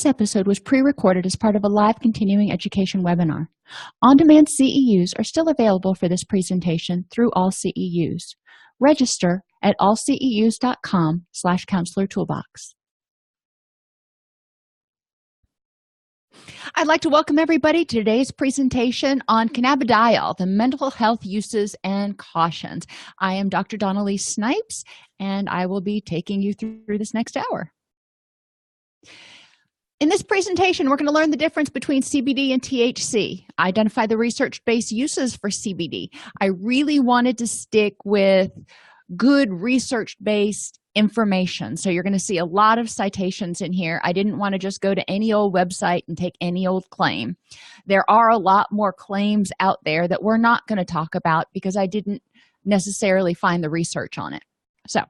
This episode was pre-recorded as part of a live continuing education webinar. On-demand CEUs are still available for this presentation through All CEUs. Register at allceus.com/counselor toolbox. I'd like to welcome everybody to today's presentation on Cannabidiol, the mental health uses and cautions. I am Dr. Donnelly Snipes, and I will be taking you through this next hour. In this presentation, we're going to learn the difference between CBD and THC, identify the research-based uses for CBD. I really wanted to stick with good research-based information, so you're going to see a lot of citations in here. I didn't want to just go to any old website and take any old claim. There are a lot more claims out there that we're not going to talk about because I didn't necessarily find the research on it. So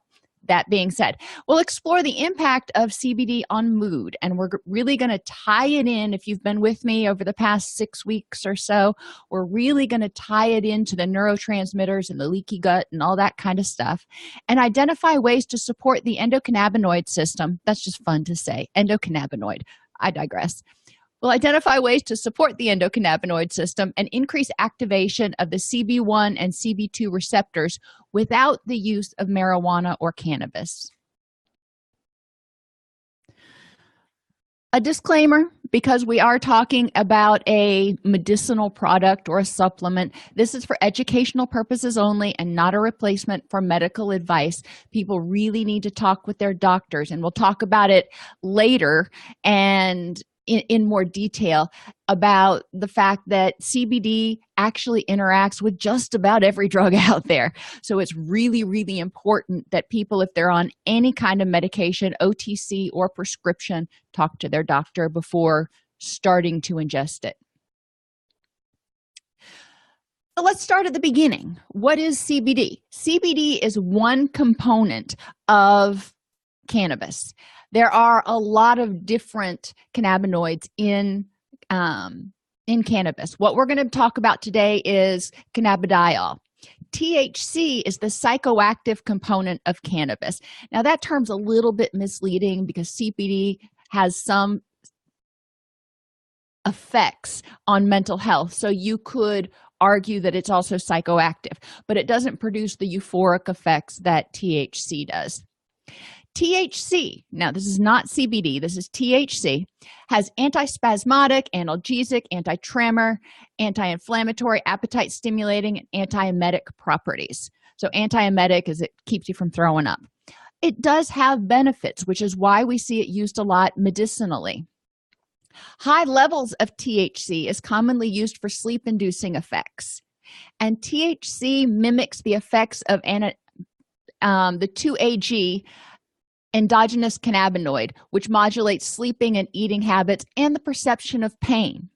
that being said, we'll explore the impact of CBD on mood, and we're really going to tie it in. If you've been with me over the past 6 weeks or so, we're really going to tie it into the neurotransmitters and the leaky gut and all that kind of stuff, and identify ways to support the endocannabinoid system. That's just fun to say, endocannabinoid. I digress. We'll identify ways to support the endocannabinoid system and increase activation of the CB1 and CB2 receptors without the use of marijuana or cannabis. A disclaimer, because we are talking about a medicinal product or a supplement, this is for educational purposes only and not a replacement for medical advice. People really need to talk with their doctors, and we'll talk about it later and in more detail about the fact that CBD actually interacts with just about every drug out there. So it's really, really important that people, if they're on any kind of medication, OTC or prescription, talk to their doctor before starting to ingest it. So let's start at the beginning. What is CBD? CBD is one component of cannabis. There are a lot of different cannabinoids in cannabis. What we're going to talk about today is cannabidiol. THC is the psychoactive component of cannabis. Now, that term's a little bit misleading because CBD has some effects on mental health. So you could argue that it's also psychoactive, but it doesn't produce the euphoric effects that THC does. THC, now this is not CBD, this is THC, has antispasmodic, analgesic, anti-tremor, anti-inflammatory, appetite stimulating, and antiemetic properties. So antiemetic is it keeps you from throwing up. It does have benefits, which is why we see it used a lot medicinally. High levels of THC is commonly used for sleep-inducing effects, and THC mimics the effects of the 2-AG endogenous cannabinoid, which modulates sleeping and eating habits and the perception of pain.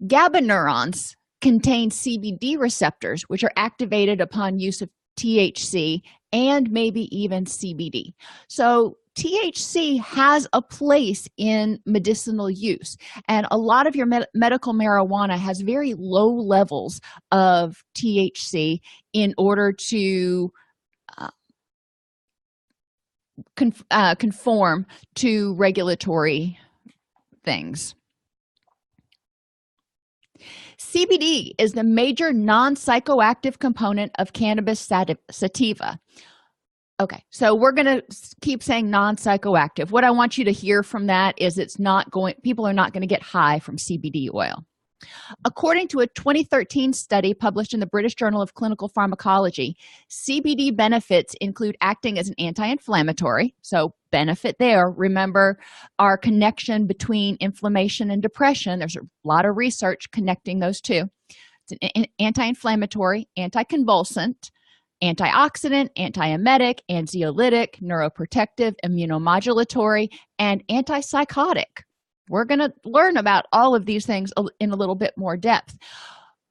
GABA neurons contain CBD receptors, which are activated upon use of THC and maybe even CBD. So THC has a place in medicinal use, and a lot of your medical marijuana has very low levels of THC in order to conform to regulatory things. CBD is the major non-psychoactive component of cannabis sativa. Okay, so we're going to keep saying non-psychoactive. What I want you to hear from that is people are not going to get high from CBD oil. According to a 2013 study published in the British Journal of Clinical Pharmacology, CBD benefits include acting as an anti-inflammatory, so benefit there. Remember our connection between inflammation and depression. There's a lot of research connecting those two. It's an anti-inflammatory, anticonvulsant, antioxidant, antiemetic, anxiolytic, neuroprotective, immunomodulatory, and antipsychotic. We're going to learn about all of these things in a little bit more depth.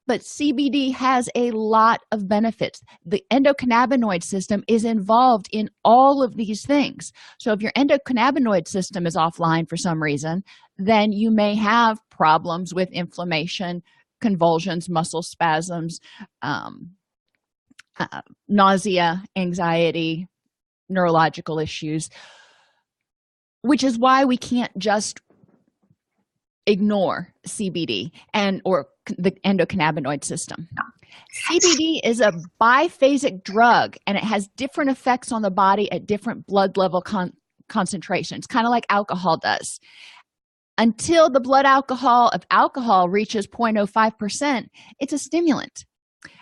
But CBD has a lot of benefits. The endocannabinoid system is involved in all of these things. So if your endocannabinoid system is offline for some reason, then you may have problems with inflammation, convulsions, muscle spasms, nausea, anxiety, neurological issues. which is why we can't just ignore CBD and or the endocannabinoid system. CBD is a biphasic drug, and it has different effects on the body at different blood level concentrations, kind of like alcohol does. Until the blood alcohol of alcohol reaches 0.05%, it's a stimulant.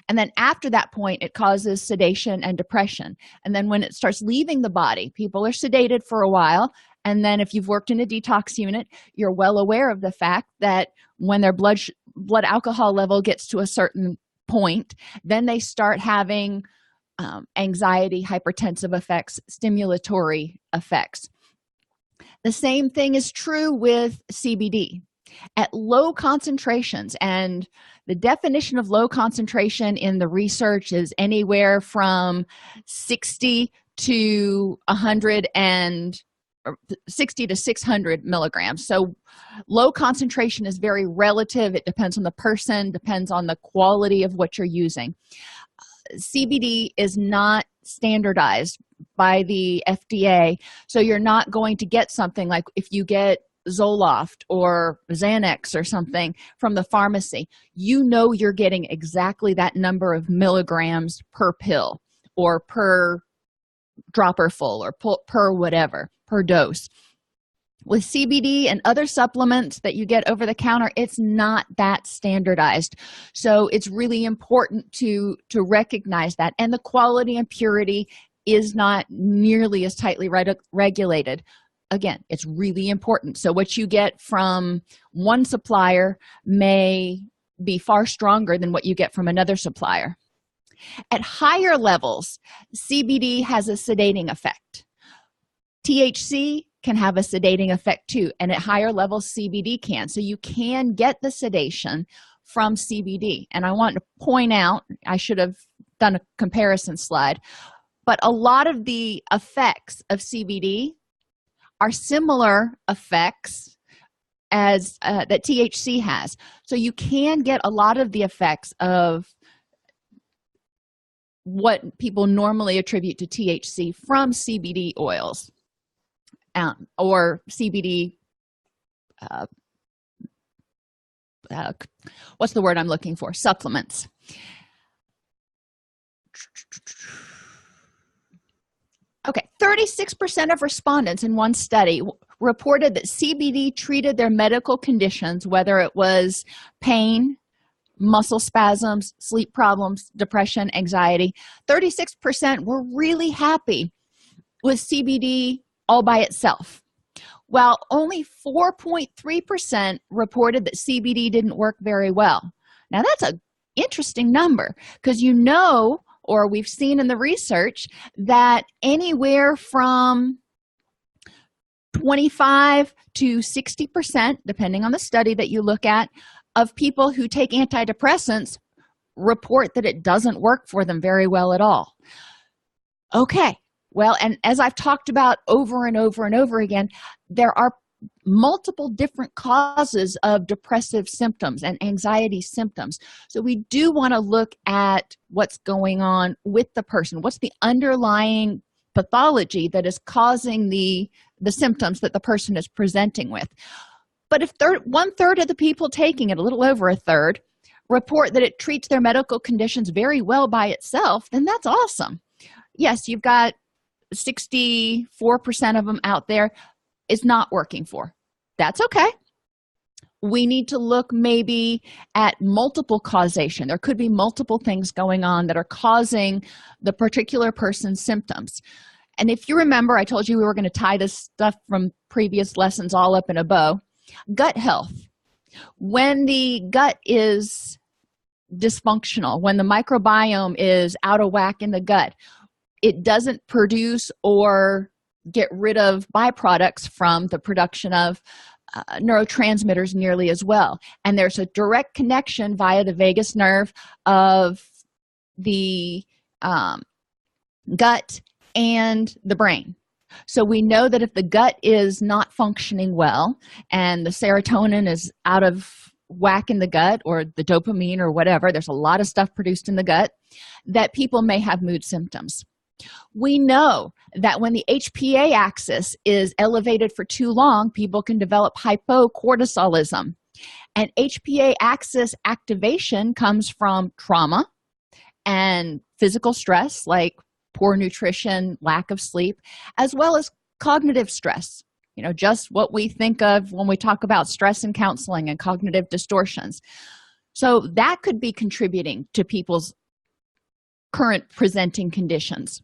And then after that point, it causes sedation and depression. And then when it starts leaving the body, people are sedated for a while. And then if you've worked in a detox unit, you're well aware of the fact that when their blood alcohol level gets to a certain point, then they start having anxiety, hypertensive effects, stimulatory effects. The same thing is true with CBD. At low concentrations, and the definition of low concentration in the research is anywhere from 60 to 100 and 60 to 600 milligrams. So low concentration is very relative. It depends on the person, depends on the quality of what you're using. CBD is not standardized by the FDA, so you're not going to get something like if you get Zoloft or Xanax or something from the pharmacy, you know you're getting exactly that number of milligrams per pill or per dropper full or per whatever, per dose. With CBD and other supplements that you get over the counter, it's not that standardized. So it's really important to recognize that. And the quality and purity is not nearly as tightly regulated. Again, it's really important. So what you get from one supplier may be far stronger than what you get from another supplier. At higher levels, CBD has a sedating effect. THC can have a sedating effect too, and at higher levels, CBD can. So you can get the sedation from CBD. And I want to point out, I should have done a comparison slide, but a lot of the effects of CBD are similar effects as that THC has. So you can get a lot of the effects of what people normally attribute to THC from CBD oils or CBD. What's the word I'm looking for? Supplements. Okay, 36% of respondents in one study reported that CBD treated their medical conditions, whether it was pain, muscle spasms, sleep problems, depression, anxiety. 36% were really happy with CBD all by itself, while only 4.3% reported that CBD didn't work very well. Now, that's an interesting number because or we've seen in the research that anywhere from 25 to 60%, depending on the study that you look at, of people who take antidepressants report that it doesn't work for them very well at all. Okay, well, and as I've talked about over and over and over again, there are multiple different causes of depressive symptoms and anxiety symptoms. So we do want to look at what's going on with the person. What's the underlying pathology that is causing the symptoms that the person is presenting with? But if 1/3 of the people taking it, a little over a third, report that it treats their medical conditions very well by itself, then that's awesome. Yes, you've got 64% of them out there is not working for. That's okay. We need to look maybe at multiple causation. There could be multiple things going on that are causing the particular person's symptoms. And if you remember, I told you we were going to tie this stuff from previous lessons all up in a bow. Gut health. When the gut is dysfunctional, when the microbiome is out of whack in the gut, it doesn't produce or get rid of byproducts from the production of neurotransmitters nearly as well. And there's a direct connection via the vagus nerve of the gut and the brain. So we know that if the gut is not functioning well and the serotonin is out of whack in the gut, or the dopamine or whatever, there's a lot of stuff produced in the gut, that people may have mood symptoms. We know that when the HPA axis is elevated for too long, people can develop hypocortisolism. And HPA axis activation comes from trauma and physical stress like poor nutrition, lack of sleep, as well as cognitive stress. Just what we think of when we talk about stress and counseling and cognitive distortions. So that could be contributing to people's current presenting conditions.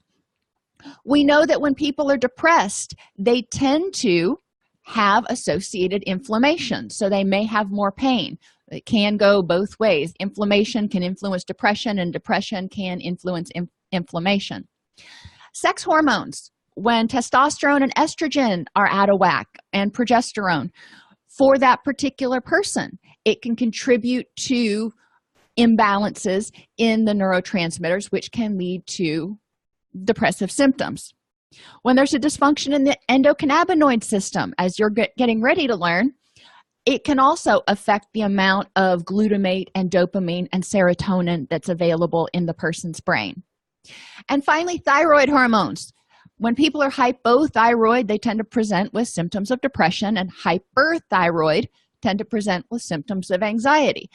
We know that when people are depressed, they tend to have associated inflammation, so they may have more pain. It can go both ways. Inflammation can influence depression, and depression can influence inflammation. Sex hormones, when testosterone and estrogen are out of whack, and progesterone, for that particular person, it can contribute to imbalances in the neurotransmitters, which can lead to depressive symptoms. When there's a dysfunction in the endocannabinoid system, as you're getting ready to learn, it can also affect the amount of glutamate and dopamine and serotonin that's available in the person's brain. And finally, thyroid hormones. When people are hypothyroid, they tend to present with symptoms of depression, and hyperthyroid tend to present with symptoms of anxiety.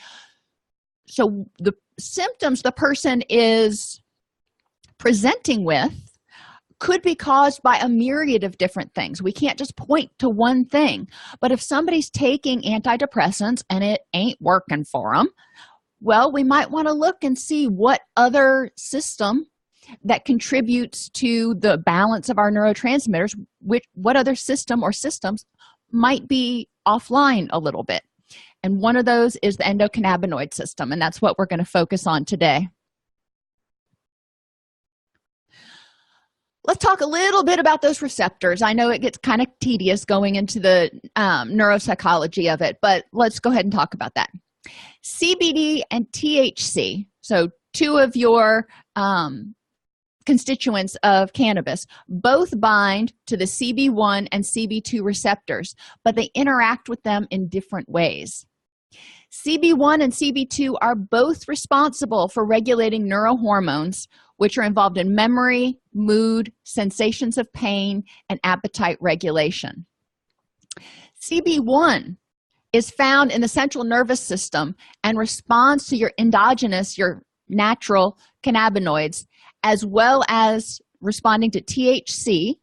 So the symptoms the person is presenting with could be caused by a myriad of different things. We can't just point to one thing. But if somebody's taking antidepressants and it ain't working for them, well, we might want to look and see what other system that contributes to the balance of our neurotransmitters, what other system or systems might be offline a little bit. And one of those is the endocannabinoid system, and that's what we're going to focus on today. Let's talk a little bit about those receptors. I know it gets kind of tedious going into the neuropsychology of it, but let's go ahead and talk about that. CBD and THC, so two of your constituents of cannabis, both bind to the CB1 and CB2 receptors, but they interact with them in different ways. CB1 and CB2 are both responsible for regulating neurohormones, which are involved in memory, mood, sensations of pain, and appetite regulation. CB1 is found in the central nervous system and responds to your endogenous, your natural cannabinoids, as well as responding to THC,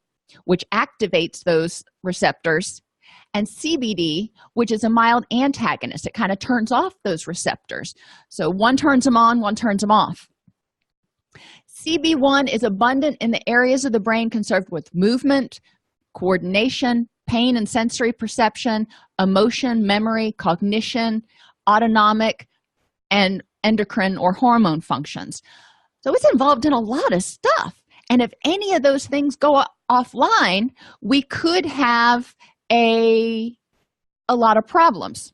which activates those receptors, and CBD, which is a mild antagonist. It kind of turns off those receptors. So one turns them on, one turns them off. CB1 is abundant in the areas of the brain concerned with movement, coordination, pain and sensory perception, emotion, memory, cognition, autonomic, and endocrine or hormone functions. So it's involved in a lot of stuff. And if any of those things go offline, we could have a lot of problems.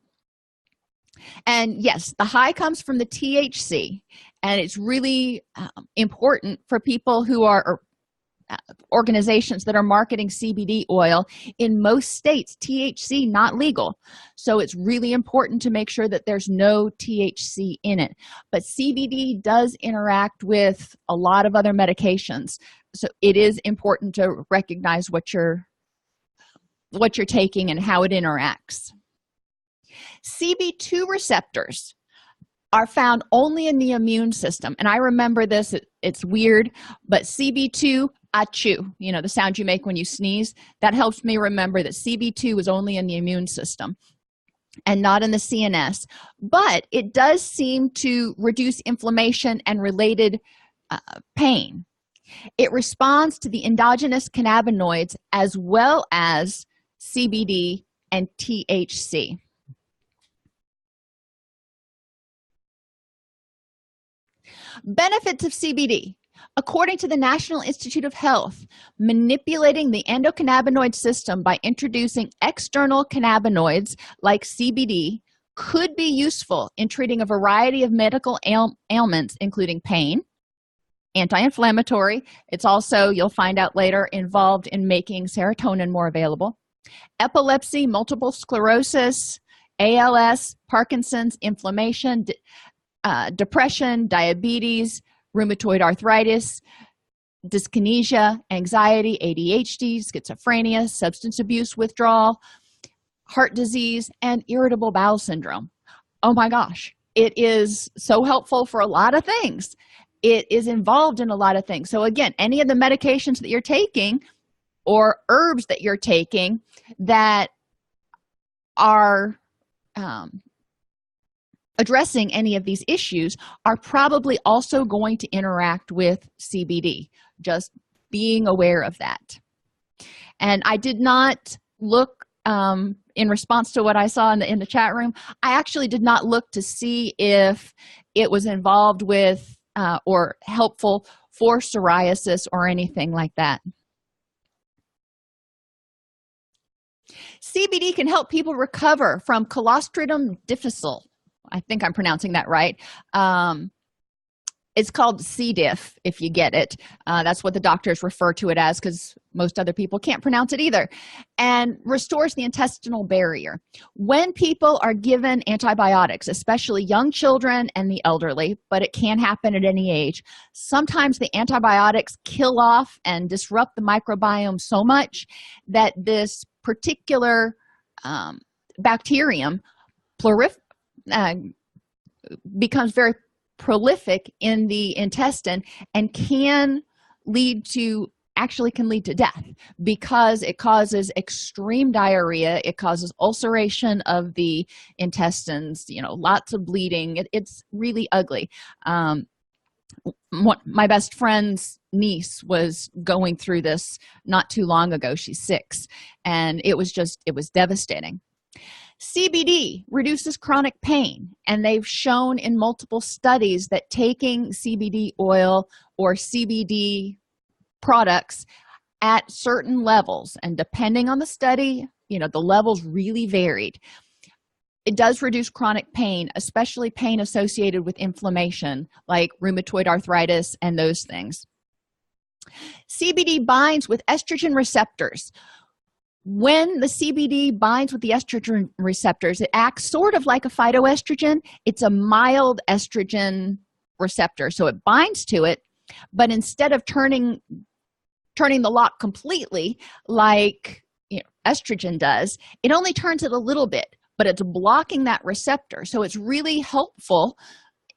And yes, the high comes from the THC, and it's really important for people who are organizations that are marketing CBD oil. In most states, THC not legal, so it's really important to make sure that there's no THC in it. But CBD does interact with a lot of other medications, so it is important to recognize what you're taking and how it interacts. CB2 receptors are found only in the immune system. And I remember this, it's weird, but CB2, achoo, the sound you make when you sneeze, that helps me remember that CB2 is only in the immune system and not in the CNS. But it does seem to reduce inflammation and related pain. It responds to the endogenous cannabinoids as well as CBD and THC. Benefits of CBD. According to the National Institute of Health, manipulating the endocannabinoid system by introducing external cannabinoids like CBD could be useful in treating a variety of medical ailments, including pain, anti-inflammatory. It's also, you'll find out later, involved in making serotonin more available, epilepsy, multiple sclerosis, ALS, Parkinson's, inflammation, depression, diabetes, rheumatoid arthritis, dyskinesia, anxiety, ADHD, schizophrenia, substance abuse withdrawal, heart disease, and irritable bowel syndrome. Oh my gosh, it is so helpful for a lot of things. It is involved in a lot of things. So again, any of the medications that you're taking or herbs that you're taking that are addressing any of these issues are probably also going to interact with CBD. Just being aware of that. And I did not look in response to what I saw in the chat room. I actually did not look to see if it was involved with or helpful for psoriasis or anything like that. CBD can help people recover from Clostridium difficile. I think I'm pronouncing that right. It's called C. diff, if you get it. That's what the doctors refer to it as, because most other people can't pronounce it either. And restores the intestinal barrier. When people are given antibiotics, especially young children and the elderly, but it can happen at any age, sometimes the antibiotics kill off and disrupt the microbiome so much that this particular bacterium becomes very prolific in the intestine and can lead to death, because it causes extreme diarrhea. It causes ulceration of the intestines, lots of bleeding. It's really ugly. My best friend's niece was going through this not too long ago. She's 6, and it was devastating. CBD reduces chronic pain, and they've shown in multiple studies that taking CBD oil or CBD products at certain levels, and depending on the study, the levels really varied. It does reduce chronic pain, especially pain associated with inflammation, like rheumatoid arthritis and those things. CBD binds with estrogen receptors. When the CBD binds with the estrogen receptors, it acts sort of like a phytoestrogen. It's a mild estrogen receptor, so it binds to it, but instead of turning the lock completely like estrogen does, it only turns it a little bit, but it's blocking that receptor. So it's really helpful,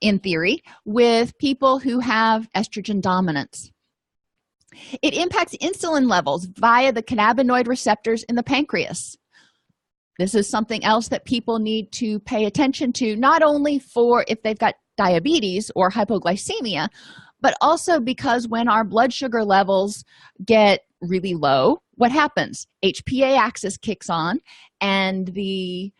in theory, with people who have estrogen dominance. It impacts insulin levels via the cannabinoid receptors in the pancreas. This is something else that people need to pay attention to, not only for if they've got diabetes or hypoglycemia, but also because when our blood sugar levels get really low, what happens? HPA axis kicks on, and the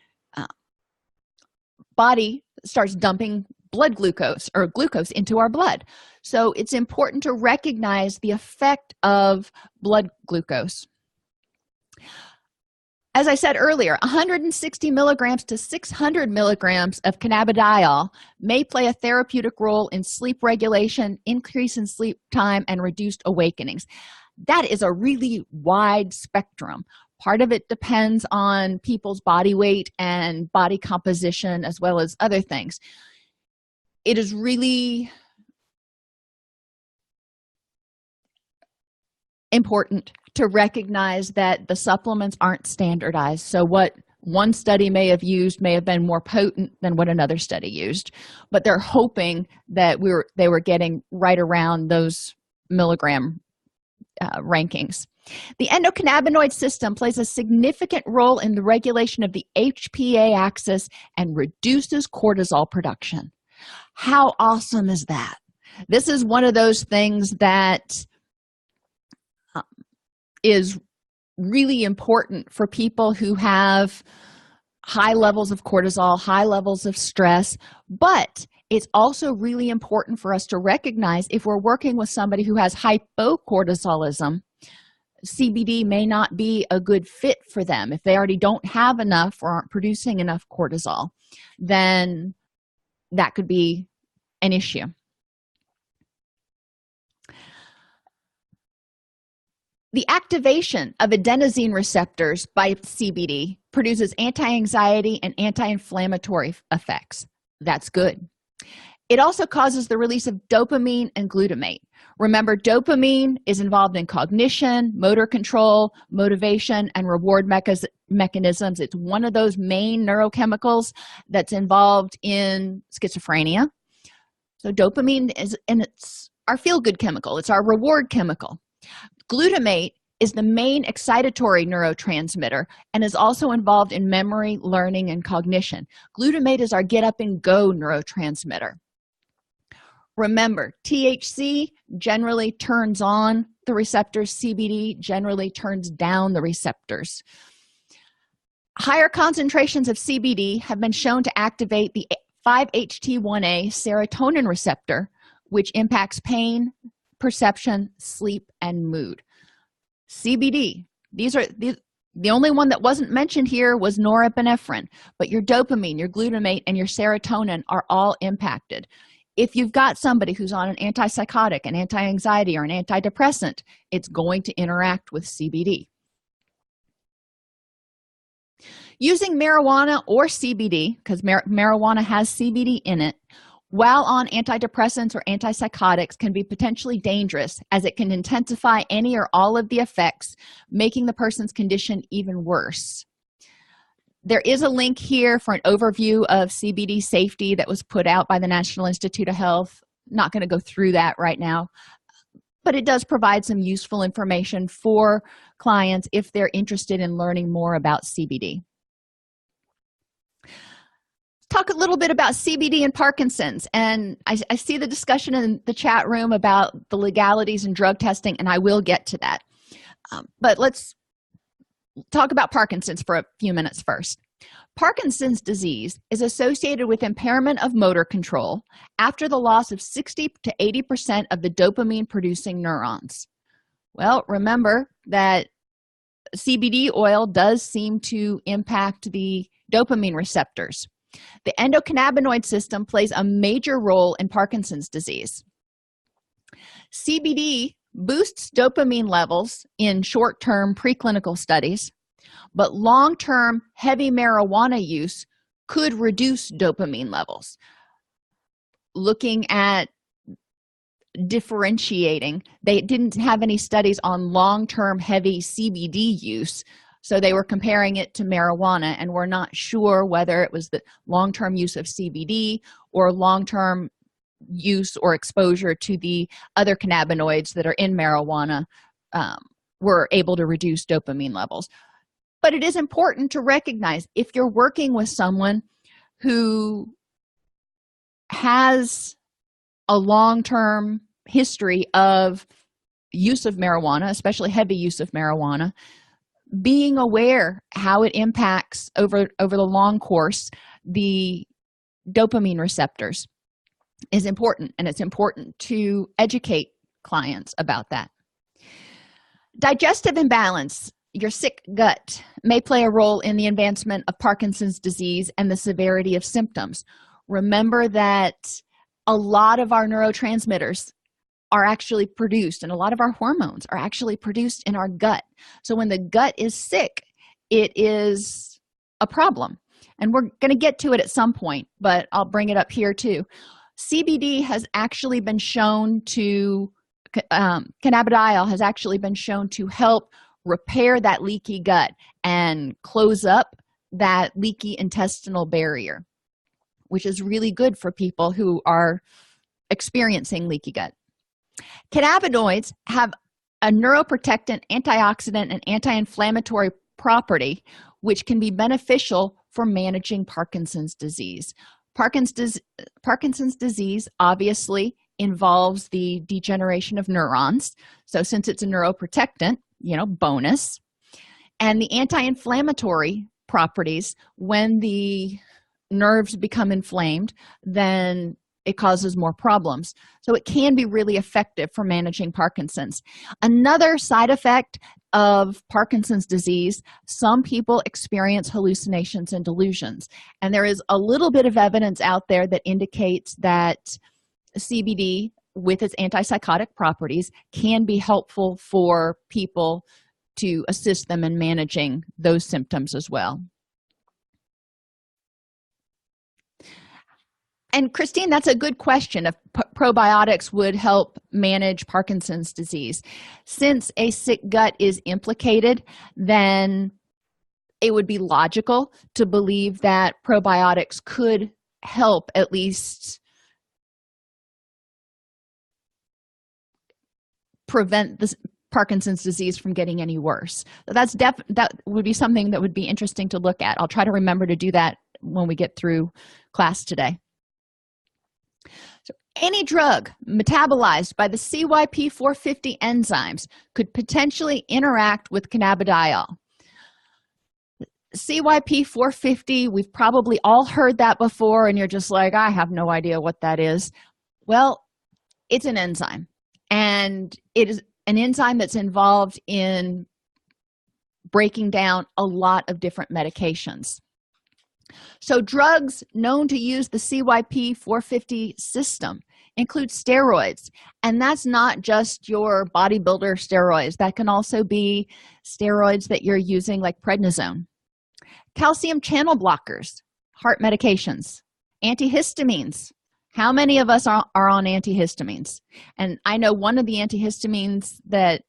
body starts dumping blood glucose or glucose into our blood. So it's important to recognize the effect of blood glucose. As I said earlier, 160 milligrams to 600 milligrams of cannabidiol may play a therapeutic role in sleep regulation, increase in sleep time, and reduced awakenings. That is a really wide spectrum. Part of it depends on people's body weight and body composition, as well as other things. It is really important to recognize that the supplements aren't standardized. So what one study may have used may have been more potent than what another study used, but they're hoping that they were getting right around those milligram rankings. The endocannabinoid system plays a significant role in the regulation of the HPA axis and reduces cortisol production. How awesome is that? This is one of those things that is really important for people who have high levels of cortisol, high levels of stress, but it's also really important for us to recognize if we're working with somebody who has hypocortisolism, CBD may not be a good fit for them. If they already don't have enough or aren't producing enough cortisol, then that could be an issue. The activation of adenosine receptors by CBD produces anti-anxiety and anti-inflammatory effects. That's good. It also causes the release of dopamine and glutamate. Remember, dopamine is involved in cognition, motor control, motivation, and reward mechanisms. It's one of those main neurochemicals that's involved in schizophrenia. So dopamine is, and it's our feel-good chemical. It's our reward chemical. Glutamate is the main excitatory neurotransmitter and is also involved in memory, learning, and cognition. Glutamate is our get-up-and-go neurotransmitter. Remember, THC generally turns on the receptors. CBD generally turns down the receptors. Higher concentrations of CBD have been shown to activate the 5-HT1A serotonin receptor, which impacts pain, perception, sleep, and mood. CBD, the only one that wasn't mentioned here was norepinephrine, but your dopamine, your glutamate, and your serotonin are all impacted. If you've got somebody who's on an antipsychotic, an anti-anxiety, or an antidepressant, it's going to interact with CBD. Using marijuana or CBD, because marijuana has CBD in it, while on antidepressants or antipsychotics can be potentially dangerous, as it can intensify any or all of the effects, making the person's condition even worse. There is a link here for an overview of CBD safety that was put out by the National Institute of Health. Not going to go through that right now, but it does provide some useful information for clients if they're interested in learning more about CBD. Talk a little bit about CBD and Parkinson's, and I see the discussion in the chat room about the legalities and drug testing, and I will get to that. But let's talk about Parkinson's for a few minutes first. Parkinson's disease is associated with impairment of motor control after the loss of 60 to 80% of the dopamine-producing neurons. Well, remember that CBD oil does seem to impact the dopamine receptors. The endocannabinoid system plays a major role in Parkinson's disease. CBD boosts dopamine levels in short-term preclinical studies, but long-term heavy marijuana use could reduce dopamine levels. Looking at differentiating, they didn't have any studies on long-term heavy CBD use, so they were comparing it to marijuana, and we're not sure whether it was the long-term use of CBD or long-term use or exposure to the other cannabinoids that are in marijuana were able to reduce dopamine levels. But it is important to recognize if you're working with someone who has a long-term history of use of marijuana, especially heavy use of marijuana, being aware how it impacts over the long course the dopamine receptors is important, and it's important to educate clients about that. Digestive imbalance, your sick gut, may play a role in the advancement of Parkinson's disease and the severity of symptoms. Remember that a lot of our neurotransmitters are actually produced, and a lot of our hormones are actually produced in our gut. So when the gut is sick, it is a problem. And we're going to get to it at some point, but I'll bring it up here too. CBD has actually been shown to, cannabidiol has actually been shown to help repair that leaky gut and close up that leaky intestinal barrier, which is really good for people who are experiencing leaky gut. Cannabinoids have a neuroprotectant, antioxidant, and anti-inflammatory property, which can be beneficial for managing Parkinson's disease. Parkinson's disease obviously involves the degeneration of neurons. So since it's a neuroprotectant, bonus. And the anti-inflammatory properties, when the nerves become inflamed, then it causes more problems. So it can be really effective for managing Parkinson's. Another side effect of Parkinson's disease, some people experience hallucinations and delusions. And there is a little bit of evidence out there that indicates that CBD, with its antipsychotic properties, can be helpful for people to assist them in managing those symptoms as well. And Christine, that's a good question if probiotics would help manage Parkinson's disease. Since a sick gut is implicated, then it would be logical to believe that probiotics could help at least prevent this Parkinson's disease from getting any worse. That would be something that would be interesting to look at. I'll try to remember to do that when we get through class today. So any drug metabolized by the CYP450 enzymes could potentially interact with cannabidiol. CYP450, we've probably all heard that before, and you're just like, I have no idea what that is. Well, it's an enzyme, and it is an enzyme that's involved in breaking down a lot of different medications. So drugs known to use the CYP450 system include steroids, and that's not just your bodybuilder steroids. That can also be steroids that you're using like prednisone. Calcium channel blockers, heart medications, antihistamines. How many of us are on antihistamines? And I know one of the antihistamines that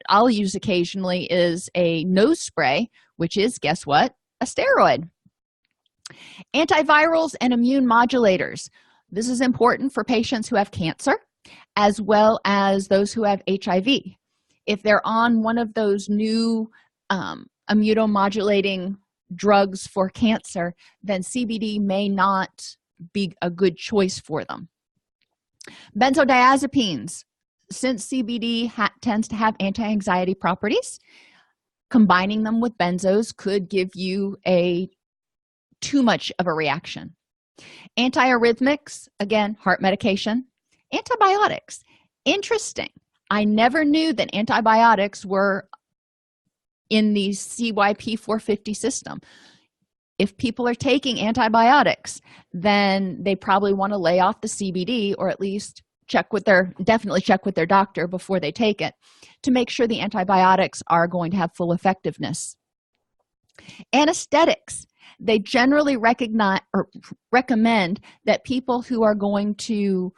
I'll use occasionally is a nose spray, which is, guess what? A steroid. Antivirals and immune modulators. This is important for patients who have cancer as well as those who have HIV. If they're on one of those new immunomodulating drugs for cancer, then CBD may not be a good choice for them. Benzodiazepines. Since CBD tends to have anti-anxiety properties, combining them with benzos could give you too much of a reaction. Antiarrhythmics, again, heart medication. Antibiotics. Interesting. I never knew that antibiotics were in the CYP450 system. If people are taking antibiotics, then they probably want to lay off the CBD, or at least definitely check with their doctor before they take it to make sure the antibiotics are going to have full effectiveness. Anesthetics. They generally recommend that people who are going to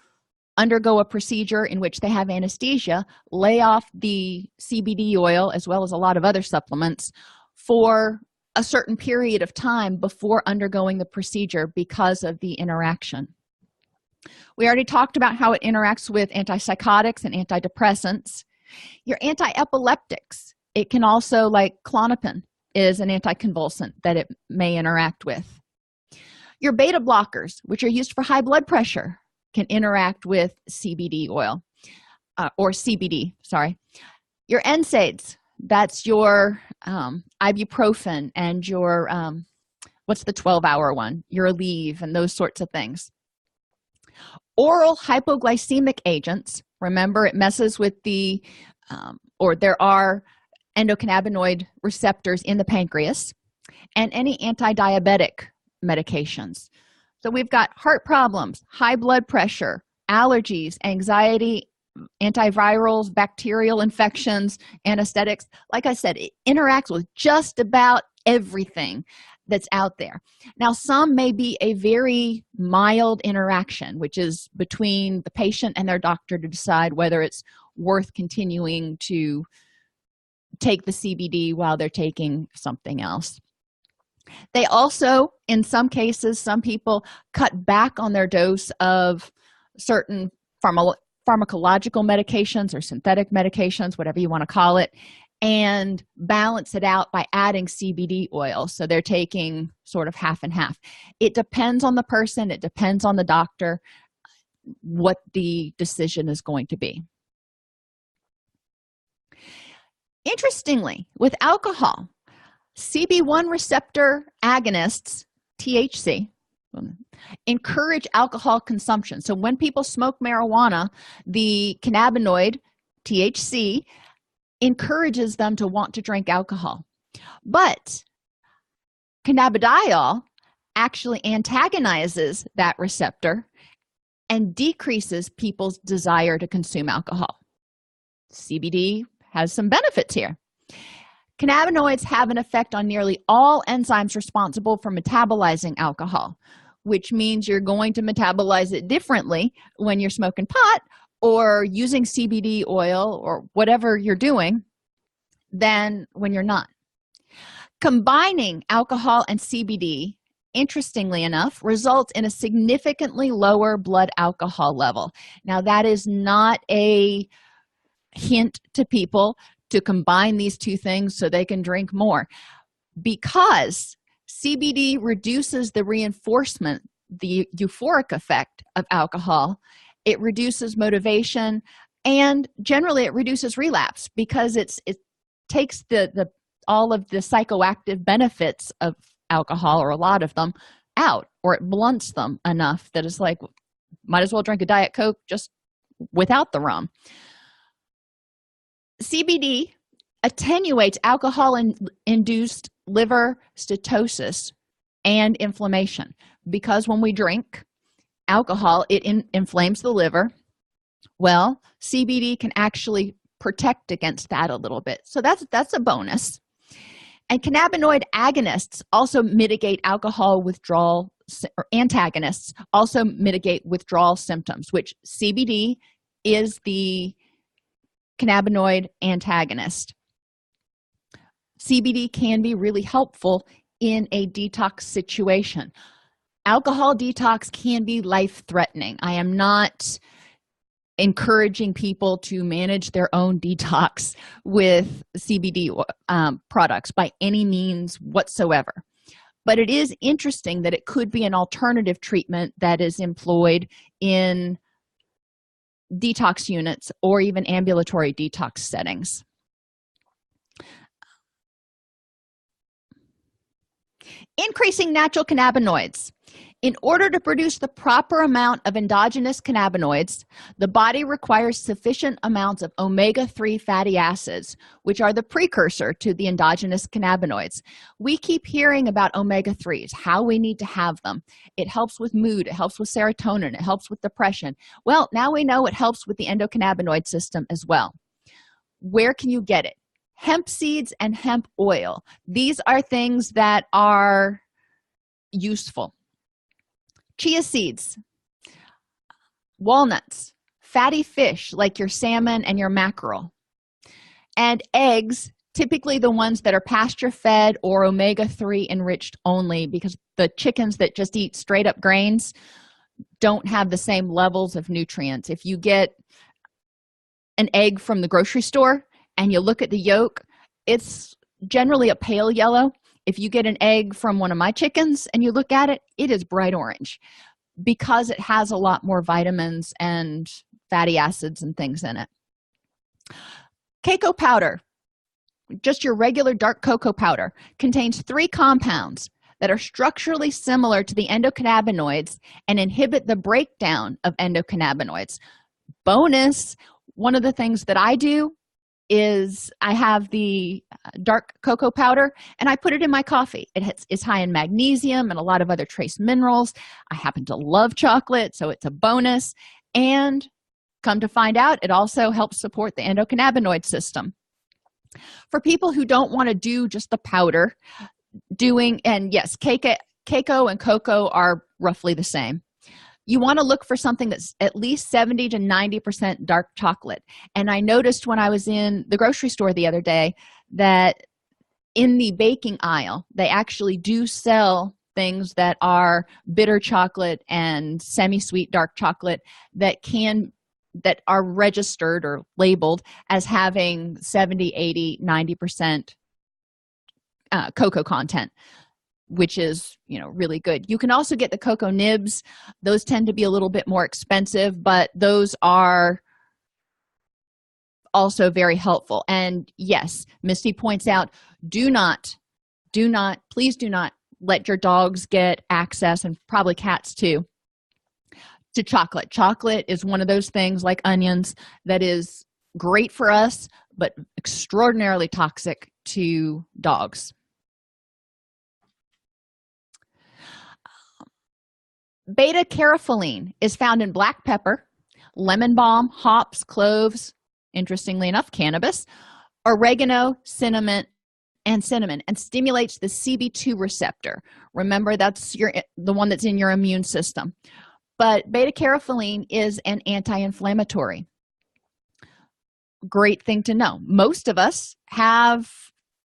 undergo a procedure in which they have anesthesia lay off the CBD oil as well as a lot of other supplements for a certain period of time before undergoing the procedure because of the interaction. We already talked about how it interacts with antipsychotics and antidepressants. Your anti-epileptics, it can also, like Klonopin, is an anticonvulsant that it may interact with. Your beta blockers, which are used for high blood pressure, can interact with CBD oil, or CBD, sorry. Your NSAIDs, that's your ibuprofen and your, what's the 12-hour one? Your Aleve and those sorts of things. Oral hypoglycemic agents, remember it messes with the, or there are endocannabinoid receptors in the pancreas, and any anti-diabetic medications. So we've got heart problems, high blood pressure, allergies, anxiety, antivirals, bacterial infections, anesthetics. Like I said, it interacts with just about everything that's out there. Now, some may be a very mild interaction, which is between the patient and their doctor to decide whether it's worth continuing to take the CBD while they're taking something else. They also, in some cases, some people cut back on their dose of certain pharmacological medications or synthetic medications, whatever you want to call it, and balance it out by adding CBD oil. So they're taking sort of half and half. It depends on the person. It depends on the doctor what the decision is going to be. Interestingly, with alcohol, CB1 receptor agonists, THC, encourage alcohol consumption. So when people smoke marijuana, the cannabinoid, THC, encourages them to want to drink alcohol. But cannabidiol actually antagonizes that receptor and decreases people's desire to consume alcohol. CBD has some benefits here. Cannabinoids have an effect on nearly all enzymes responsible for metabolizing alcohol, which means you're going to metabolize it differently when you're smoking pot or using CBD oil or whatever you're doing than when you're not. Combining alcohol and CBD, interestingly enough, results in a significantly lower blood alcohol level. Now, that is not a hint to people to combine these two things so they can drink more, because CBD reduces the reinforcement, the euphoric effect of alcohol. It reduces motivation, and generally it reduces relapse because it takes the all of the psychoactive benefits of alcohol, or a lot of them, out, or it blunts them enough that it's like, might as well drink a Diet Coke just without the rum. CBD attenuates alcohol-induced liver steatosis and inflammation, because when we drink alcohol, it inflames the liver. Well, CBD can actually protect against that a little bit, so that's a bonus. And cannabinoid agonists also mitigate alcohol withdrawal, or antagonists also mitigate withdrawal symptoms, which CBD is the cannabinoid antagonist. CBD can be really helpful in a detox situation. Alcohol detox can be life-threatening. I am not encouraging people to manage their own detox with CBD products by any means whatsoever. But it is interesting that it could be an alternative treatment that is employed in detox units or even ambulatory detox settings. Increasing natural cannabinoids. In order to produce the proper amount of endogenous cannabinoids, the body requires sufficient amounts of omega-3 fatty acids, which are the precursor to the endogenous cannabinoids. We keep hearing about omega-3s, how we need to have them. It helps with mood, it helps with serotonin, it helps with depression. Well, now we know it helps with the endocannabinoid system as well. Where can you get it? Hemp seeds and hemp oil. These are things that are useful. Chia seeds, walnuts, fatty fish like your salmon and your mackerel, and eggs, typically the ones that are pasture-fed or omega-3 enriched only, because the chickens that just eat straight-up grains don't have the same levels of nutrients. If you get an egg from the grocery store and you look at the yolk, it's generally a pale yellow. If you get an egg from one of my chickens and you look at it, it is bright orange, because it has a lot more vitamins and fatty acids and things in it. Cocoa powder, just your regular dark cocoa powder, contains 3 compounds that are structurally similar to the endocannabinoids and inhibit the breakdown of endocannabinoids. Bonus, one of the things that I do is I have the dark cocoa powder and I put it in my coffee. It's high in magnesium and a lot of other trace minerals. I happen to love chocolate, so it's a bonus. And come to find out, it also helps support the endocannabinoid system. For people who don't want to do just the powder, and yes, cacao and cocoa are roughly the same. You want to look for something that's at least 70 to 90% dark chocolate. And I noticed when I was in the grocery store the other day that in the baking aisle, they actually do sell things that are bitter chocolate and semi-sweet dark chocolate that are registered or labeled as having 70, 80, 90% cocoa content, which is, really good. You can also get the cocoa nibs. Those tend to be a little bit more expensive, but those are also very helpful. And yes, Misty points out, please do not let your dogs get access, and probably cats too, to chocolate. Chocolate is one of those things, like onions, that is great for us, but extraordinarily toxic to dogs. Beta-carotene is found in black pepper, lemon balm, hops, cloves, interestingly enough, cannabis, oregano, cinnamon, and cinnamon, and stimulates the CB2 receptor. Remember, that's the one that's in your immune system. But beta-caryophyllene is an anti-inflammatory. Great thing to know. Most of us have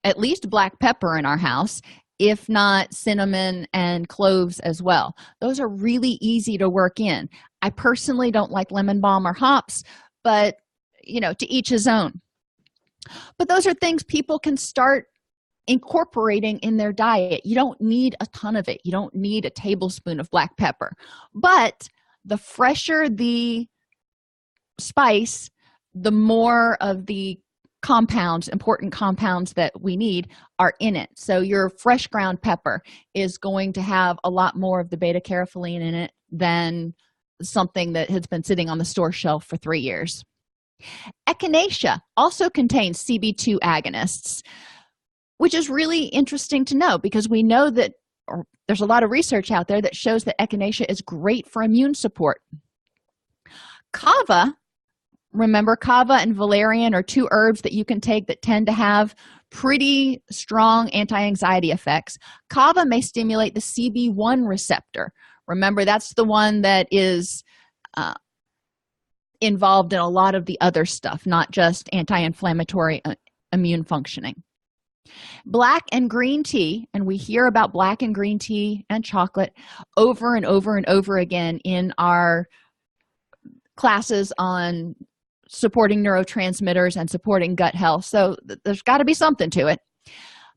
at least black pepper in our house, if not cinnamon and cloves as well. Those are really easy to work in. I personally don't like lemon balm or hops, but to each his own. But those are things people can start incorporating in their diet. You don't need a ton of it. You don't need a tablespoon of black pepper. But the fresher the spice, the more of the important compounds that we need are in it. So your fresh ground pepper is going to have a lot more of the beta-caryophyllene in it than something that has been sitting on the store shelf for 3 years. Echinacea also contains CB2 agonists, which is really interesting to know because we know that there's a lot of research out there that shows that echinacea is great for immune support. Kava, remember, kava and valerian are two herbs that you can take that tend to have pretty strong anti-anxiety effects. Kava may stimulate the CB1 receptor. Remember, that's the one that is involved in a lot of the other stuff, not just anti-inflammatory immune functioning. Black and green tea, and we hear about black and green tea and chocolate over and over and over again in our classes on supporting neurotransmitters and supporting gut health. So there's got to be something to it.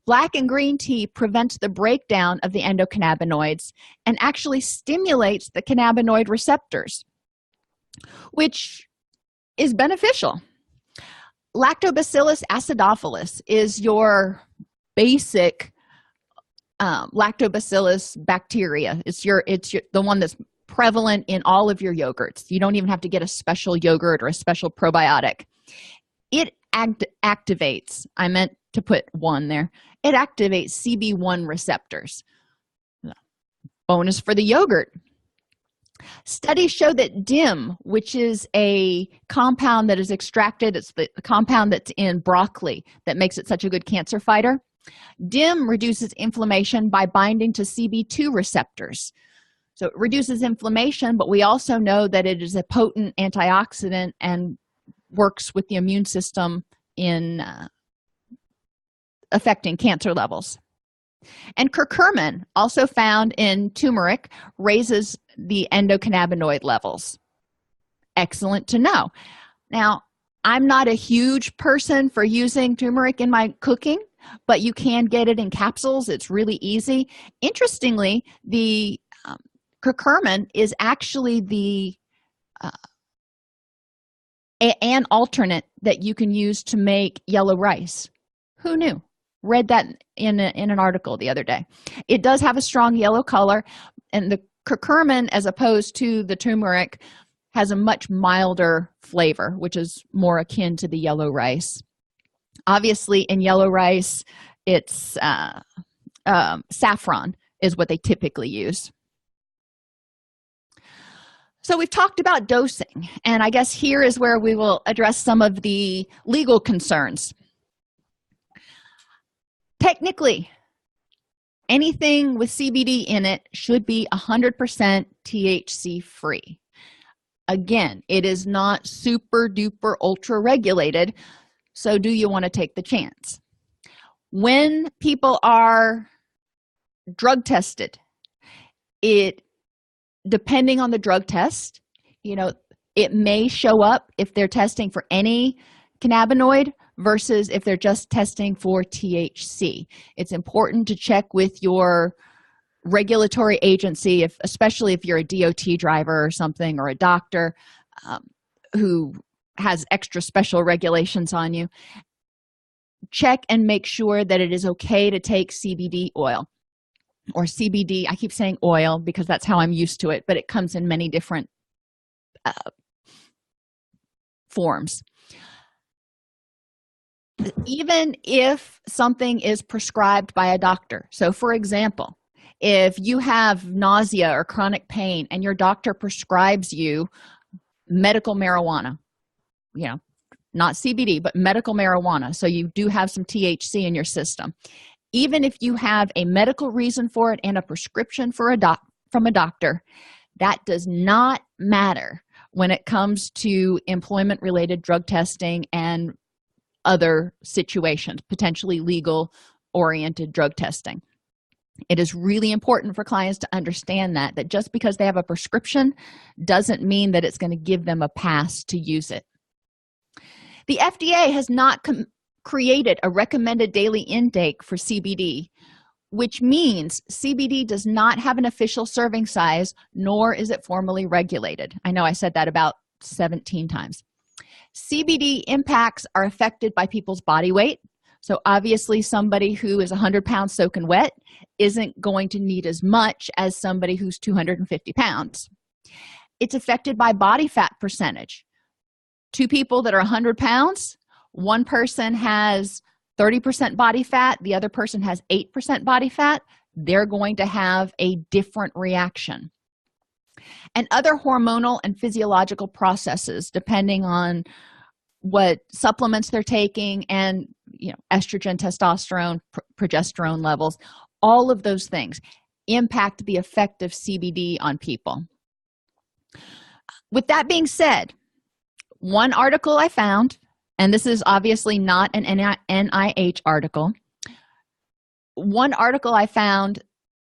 Black and green tea prevents the breakdown of the endocannabinoids and actually stimulates the cannabinoid receptors, which is beneficial. Lactobacillus acidophilus is your basic lactobacillus bacteria. It's the one that's prevalent in all of your yogurts. You don't even have to get a special yogurt or a special probiotic. It activates, I meant to put one there, it activates CB1 receptors. Bonus for the yogurt. Studies show that DIM, which is a compound that is extracted, it's the compound that's in broccoli that makes it such a good cancer fighter. DIM reduces inflammation by binding to CB2 receptors. So it reduces inflammation, but we also know that it is a potent antioxidant and works with the immune system in affecting cancer levels. And curcumin, also found in turmeric, raises the endocannabinoid levels. Excellent to know. Now, I'm not a huge person for using turmeric in my cooking, but you can get it in capsules. It's really easy. Interestingly, the curcumin is actually an alternate that you can use to make yellow rice. Who knew? Read that in an article the other day. It does have a strong yellow color, and the curcumin, as opposed to the turmeric, has a much milder flavor, which is more akin to the yellow rice. Obviously, in yellow rice, it's saffron is what they typically use. So we've talked about dosing, and I guess here is where we will address some of the legal concerns. Technically, anything with CBD in it should be 100% THC free. Again, it is not super duper ultra regulated, so do you want to take the chance? When people are drug tested, depending on the drug test, it may show up if they're testing for any cannabinoid versus if they're just testing for THC. It's important to check with your regulatory agency, especially if you're a DOT driver or something, or a doctor who has extra special regulations on you. Check and make sure that it is okay to take CBD oil or CBD. I keep saying oil because that's how I'm used to it, but it comes in many different forms. Even if something is prescribed by a doctor. So, for example, if you have nausea or chronic pain and your doctor prescribes you medical marijuana, not CBD, but medical marijuana, so you do have some THC in your system, even if you have a medical reason for it and a prescription for from a doctor, that does not matter when it comes to employment-related drug testing and other situations, potentially legal-oriented drug testing. It is really important for clients to understand that just because they have a prescription doesn't mean that it's going to give them a pass to use it. The FDA has not created a recommended daily intake for CBD, which means CBD does not have an official serving size, nor is it formally regulated. I know I said that about 17 times. CBD impacts are affected by people's body weight. So obviously somebody who is 100 pounds soaking wet isn't going to need as much as somebody who's 250 pounds. It's affected by body fat percentage. Two people that are 100 pounds, one person has 30% body fat, the other person has 8% body fat, they're going to have a different reaction. And other hormonal and physiological processes, depending on what supplements they're taking and estrogen, testosterone, progesterone levels, all of those things impact the effect of CBD on people. With that being said, one article I found, and this is obviously not an NIH article, one article I found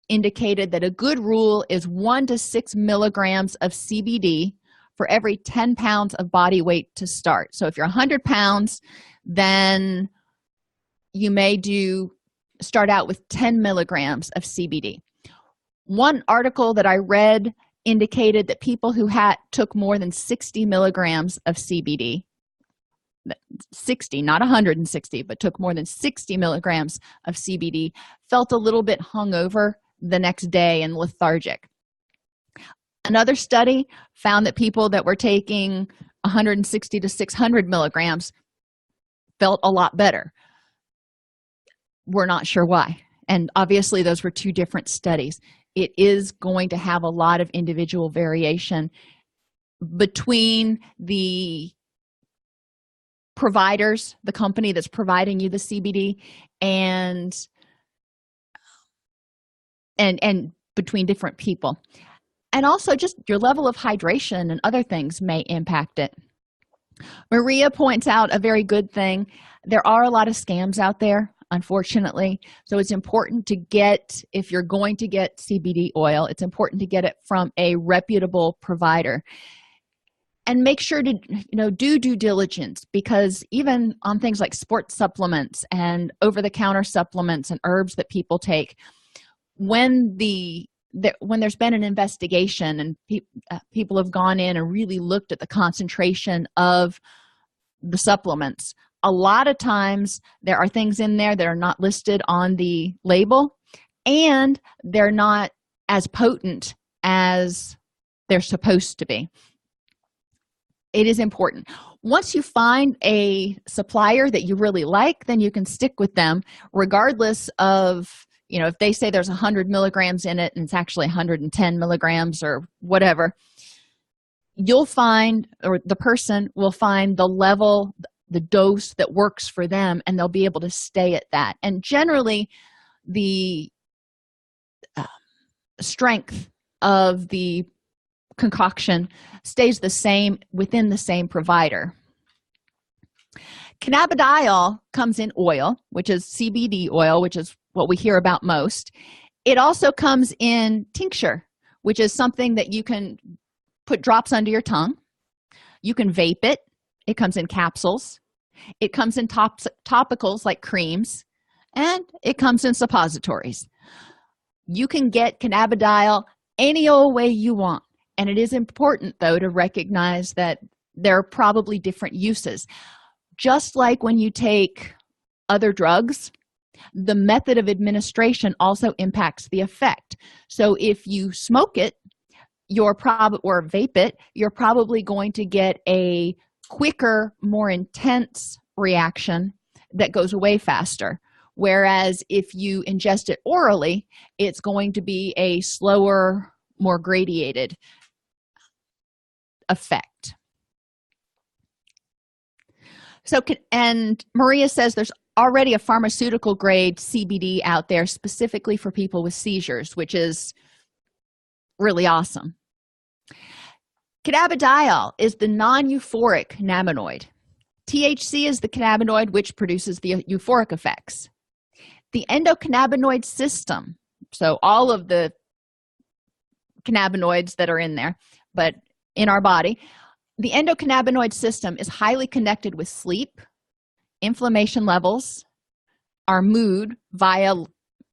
indicated that a good rule is 1 to 6 milligrams of CBD for every 10 pounds of body weight to start. So if you're 100 pounds, then you may start out with 10 milligrams of CBD. One article that I read indicated that people who took more than 60 milligrams of CBD, 60, not 160, but took more than 60 milligrams of CBD, felt a little bit hungover the next day and lethargic. Another study found that people that were taking 160 to 600 milligrams felt a lot better. We're not sure why. And obviously, those were two different studies. It is going to have a lot of individual variation between the providers, the company that's providing you the CBD, and between different people. And also just your level of hydration and other things may impact it. Maria points out a very good thing. There are a lot of scams out there, unfortunately. So it's important to get, if you're going to get CBD oil, it's important to get it from a reputable provider. And make sure to do due diligence, because even on things like sports supplements and over-the-counter supplements and herbs that people take, when there's been an investigation and people have gone in and really looked at the concentration of the supplements, a lot of times there are things in there that are not listed on the label, and they're not as potent as they're supposed to be. It is important. Once you find a supplier that you really like, then you can stick with them regardless of, if they say there's 100 milligrams in it and it's actually 110 milligrams or whatever. You'll find, or the person will find the level, the dose that works for them, and they'll be able to stay at that. And generally, the strength of the concoction stays the same within the same provider. Cannabidiol comes in oil, which is CBD oil, which is what we hear about most. It also comes in tincture, which is something that you can put drops under your tongue. You can vape it. It comes in capsules. It comes in topicals like creams, and it comes in suppositories. You can get cannabidiol any old way you want. And it is important, though, to recognize that there are probably different uses. Just like when you take other drugs, the method of administration also impacts the effect. So if you smoke it, or vape it, you're probably going to get a quicker, more intense reaction that goes away faster. Whereas if you ingest it orally, it's going to be a slower, more gradiated effect. And Maria says there's already a pharmaceutical grade CBD out there specifically for people with seizures, which is really awesome. Cannabidiol is the non-euphoric cannabinoid. THC is the cannabinoid which produces the euphoric effects. The endocannabinoid system, so all of the cannabinoids that are in there, but in our body, the endocannabinoid system is highly connected with sleep, inflammation levels, our mood via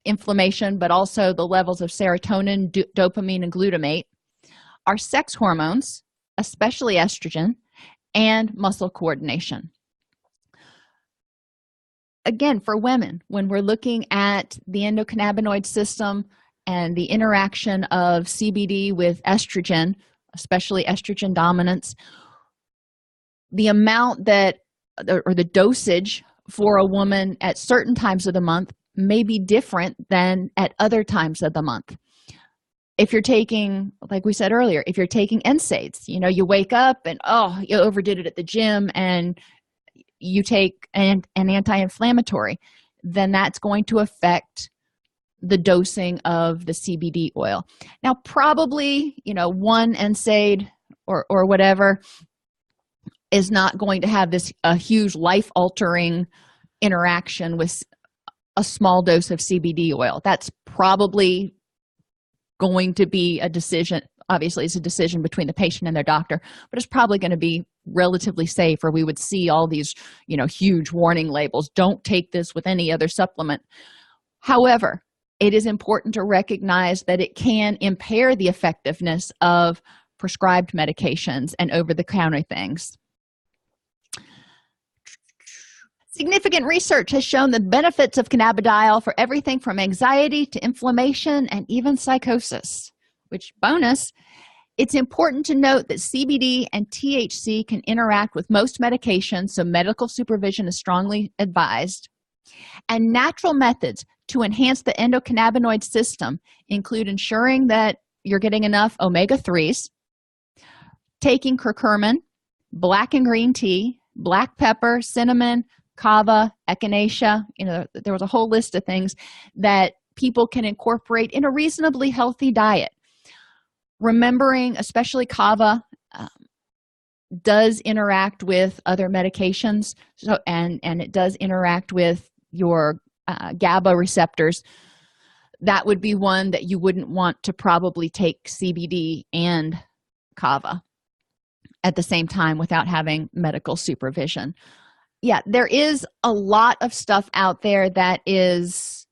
inflammation, but also the levels of serotonin, dopamine, and glutamate, our sex hormones, especially estrogen, and muscle coordination. Again, for women, when we're looking at the endocannabinoid system and the interaction of CBD with estrogen, especially estrogen dominance, the amount that, or the dosage for a woman at certain times of the month may be different than at other times of the month. If you're taking, like we said earlier, if you're taking NSAIDs, you wake up and, you overdid it at the gym, and you take an anti-inflammatory, then that's going to affect the dosing of the CBD oil. Now, probably, one NSAID or whatever is not going to have a huge life-altering interaction with a small dose of CBD oil. That's probably going to be a decision. Obviously, it's a decision between the patient and their doctor, but it's probably going to be relatively safe, or we would see all these, huge warning labels. Don't take this with any other supplement. However, it is important to recognize that it can impair the effectiveness of prescribed medications and over-the-counter things. Significant research has shown the benefits of cannabidiol for everything from anxiety to inflammation and even psychosis, which, bonus, it's important to note that CBD and THC can interact with most medications, so medical supervision is strongly advised. And natural methods to enhance the endocannabinoid system include ensuring that you're getting enough omega-3s, taking curcumin, black and green tea, black pepper, cinnamon, kava, echinacea. There was a whole list of things that people can incorporate in a reasonably healthy diet. Remembering, especially kava, does interact with other medications, and it does interact with your GABA receptors. That would be one that you wouldn't want to probably take CBD and kava at the same time without having medical supervision. Yeah, there is a lot of stuff out there that is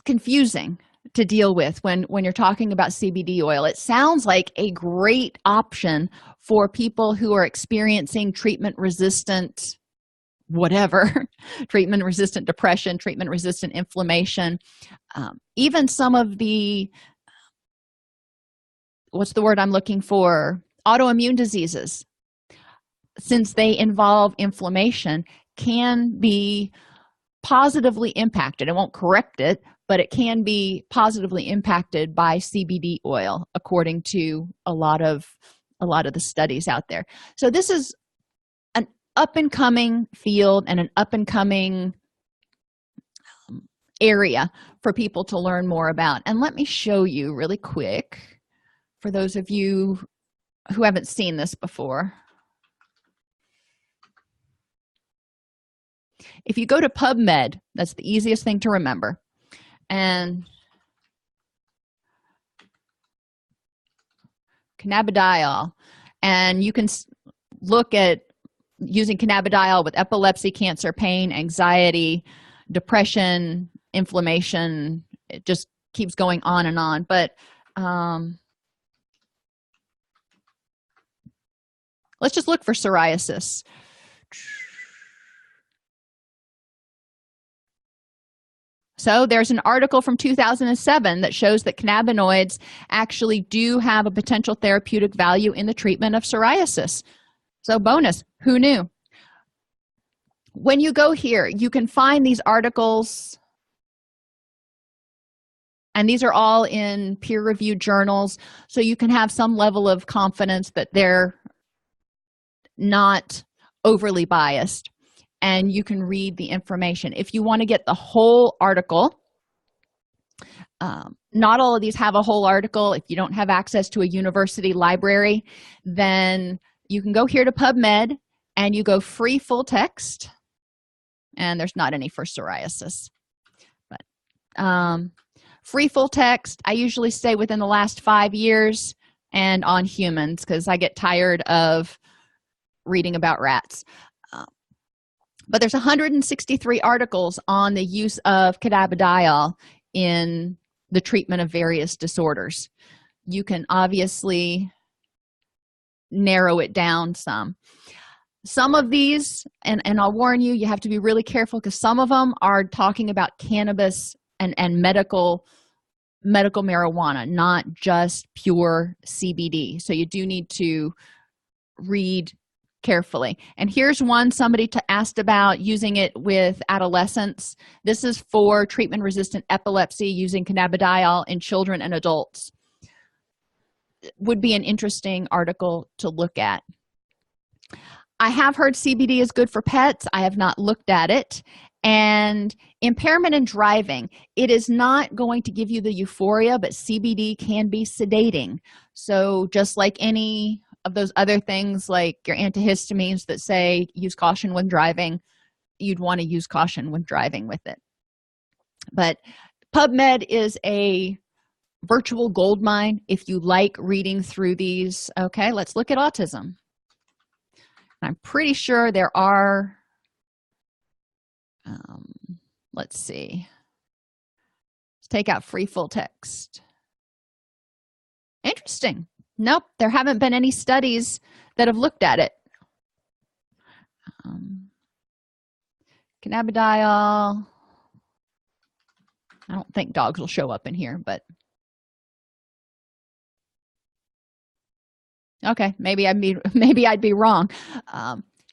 confusing to deal with when you're talking about CBD oil. It sounds like a great option for people who are experiencing treatment-resistant whatever, treatment-resistant depression, treatment-resistant inflammation, even some of the, what's the word I'm looking for, autoimmune diseases, since they involve inflammation, can be positively impacted. It won't correct it, but it can be positively impacted by CBD oil, according to a lot of the studies out there. So this is an up-and-coming field and an up-and-coming area for people to learn more about. And let me show you really quick, for those of you who haven't seen this before. If you go to PubMed, that's the easiest thing to remember. And cannabidiol, and you can look at using cannabidiol with epilepsy, cancer, pain, anxiety, depression, inflammation. It just keeps going on and on. But let's just look for psoriasis. So there's an article from 2007 that shows that cannabinoids actually do have a potential therapeutic value in the treatment of psoriasis. So bonus, who knew? When you go here, you can find these articles, and these are all in peer-reviewed journals, so you can have some level of confidence that they're not overly biased, and you can read the information. If you want to get the whole article, not all of these have a whole article. If you don't have access to a university library, then you can go here to PubMed and you go free full text, and there's not any for psoriasis, but free full text, I usually stay within the last 5 years and on humans because I get tired of reading about rats. But there's 163 articles on the use of cannabidiol in the treatment of various disorders. You can obviously narrow it down some. Some of these, and I'll warn you, you have to be really careful because some of them are talking about cannabis and medical marijuana, not just pure CBD. So you do need to read carefully. And here's one somebody asked about using it with adolescents. This is for treatment-resistant epilepsy using cannabidiol in children and adults. Would be an interesting article to look at. I have heard CBD is good for pets. I have not looked at it. And impairment in driving, it is not going to give you the euphoria, but CBD can be sedating. So just like any of those other things, like your antihistamines that say use caution when driving, you'd want to use caution when driving with it. But PubMed is a virtual gold mine if you like reading through these. Okay, let's look at autism. I'm pretty sure there are, let's see. Let's take out free full text. Interesting. Nope, there haven't been any studies that have looked at it. Cannabidiol. I don't think dogs will show up in here, but okay, maybe I'd be wrong.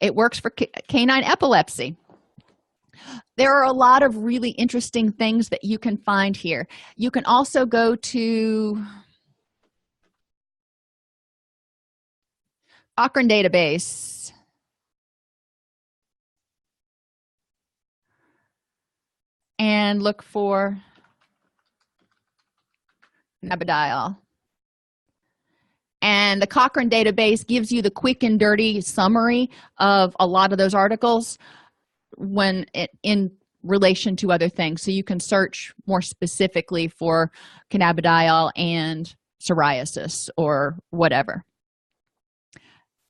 It works for canine epilepsy. There are a lot of really interesting things that you can find here. You can also go to Cochrane database and look for cannabidiol. And the Cochrane database gives you the quick and dirty summary of a lot of those articles when in relation to other things. So you can search more specifically for cannabidiol and psoriasis or whatever.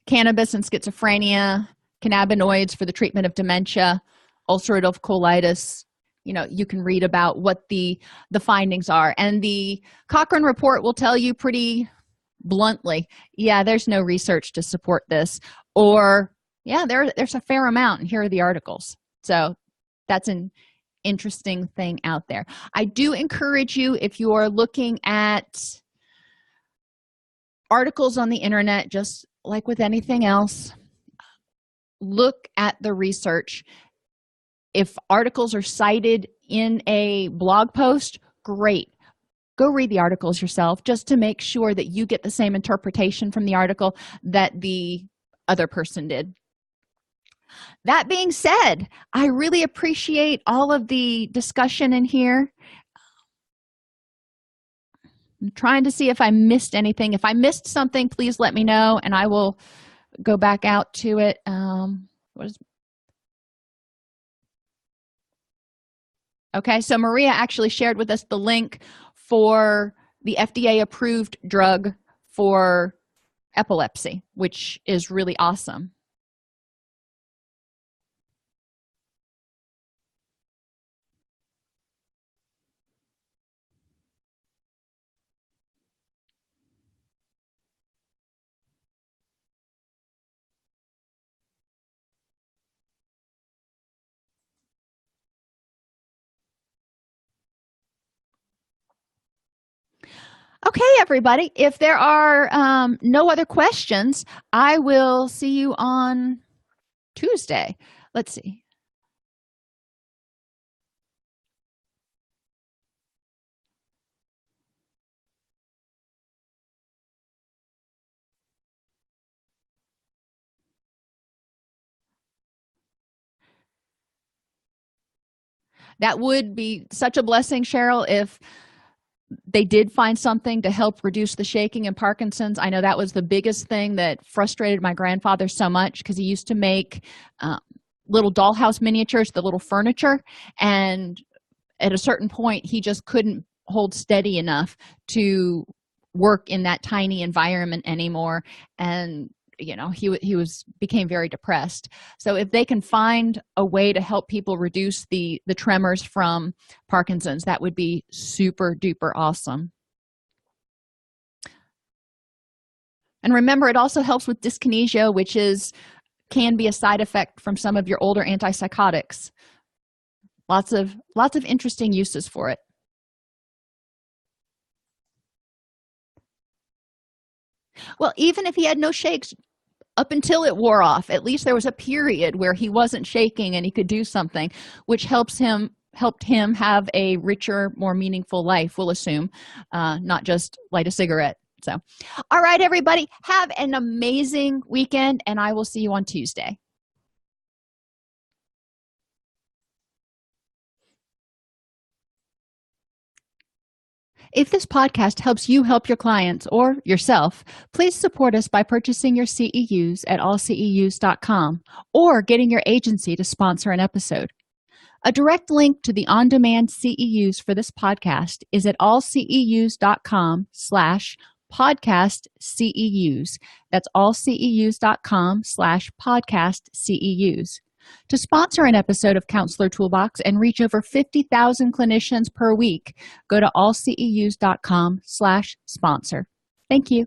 Cannabis and schizophrenia, cannabinoids for the treatment of dementia, ulcerative colitis. You know, you can read about what the findings are. And the Cochrane report will tell you pretty bluntly, yeah, there's no research to support this, or yeah, there's a fair amount, and here are the articles. So that's an interesting thing out there. I do encourage you, if you are looking at articles on the internet, just like with anything else, look at the research. If articles are cited in a blog post, great. Go read the articles yourself just to make sure that you get the same interpretation from the article that the other person did. That being said, I really appreciate all of the discussion in here. I'm trying to see if I missed anything. If I missed something, please let me know and I will go back out to it. Okay, so Maria actually shared with us the link for the FDA approved drug for epilepsy, which is really awesome. Okay, everybody, if there are no other questions, I will see you on Tuesday. Let's see. That would be such a blessing, Cheryl, if they did find something to help reduce the shaking and Parkinson's. I know that was the biggest thing that frustrated my grandfather so much, because he used to make little dollhouse miniatures, the little furniture, and at a certain point he just couldn't hold steady enough to work in that tiny environment anymore, and he was became very depressed. So if they can find a way to help people reduce the tremors from Parkinson's, that would be super duper awesome. And remember, it also helps with dyskinesia, which can be a side effect from some of your older antipsychotics. Lots of interesting uses for it. Well, even if he had no shakes up until it wore off, at least there was a period where he wasn't shaking and he could do something, which helped him have a richer, more meaningful life, we'll assume, not just light a cigarette. So, all right, everybody, have an amazing weekend, and I will see you on Tuesday. If this podcast helps you help your clients or yourself, please support us by purchasing your CEUs at allceus.com or getting your agency to sponsor an episode. A direct link to the on-demand CEUs for this podcast is at allceus.com/podcast CEUs. That's allceus.com/podcast CEUs. To sponsor an episode of Counselor Toolbox and reach over 50,000 clinicians per week, go to allceus.com/sponsor. Thank you.